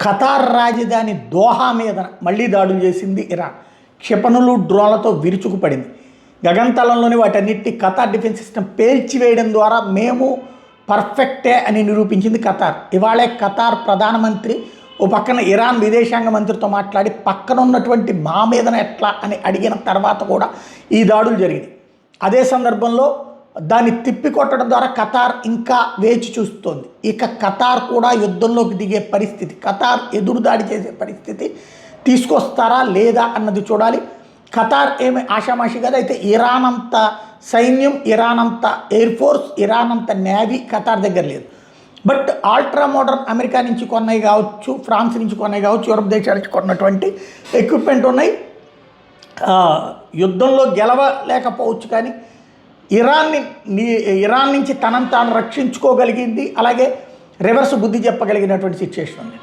Qatar రాజధాని Doha మీద మళ్లీ దాడులు చేసింది ఇరాన్. క్షిపణులు, డ్రోన్లతో విరుచుకుపడింది. గగనతలంలోని వాటన్నిటి ఖతార్ డిఫెన్స్ సిస్టమ్ పేల్చివేయడం ద్వారా మేము పర్ఫెక్టే అని నిరూపించింది ఖతార్. ఇవాళే ఖతార్ ప్రధానమంత్రి ఓ పక్కన ఇరాన్ విదేశాంగ మంత్రితో మాట్లాడి పక్కన ఉన్నటువంటి మా మీదన ఎట్లా అని అడిగిన తర్వాత కూడా ఈ దాడులు జరిగినాయి. అదే సందర్భంలో దాన్ని తిప్పికొట్టడం ద్వారా ఖతార్ ఇంకా వేచి చూస్తోంది. ఇక ఖతార్ కూడా యుద్ధంలోకి దిగే పరిస్థితి, ఖతార్ ఎదురుదాడి చేసే పరిస్థితి తీసుకొస్తారా లేదా అన్నది చూడాలి. ఖతార్ ఏమి ఆషామాషి కాదు. అయితే ఇరాన్ అంత సైన్యం, ఇరాన్ అంత ఎయిర్ ఫోర్స్, ఇరాన్ అంత నేవీ ఖతార్ దగ్గర లేదు. బట్ ఆల్ట్రా మోడర్న్ అమెరికా నుంచి కొన్నవి కావచ్చు, ఫ్రాన్స్ నుంచి కొన్నవి కావచ్చు, యూరప్ దేశాల నుంచి కొన్నటువంటి ఎక్విప్మెంట్ ఉన్నాయి. యుద్ధంలో గెలవలేకపోవచ్చు కానీ ఇరాన్ నుంచి తనను తాను రక్షించుకోగలిగింది. అలాగే రివర్స్ బుద్ధి చెప్పగలిగినటువంటి సిచ్యువేషన్ ఉంది.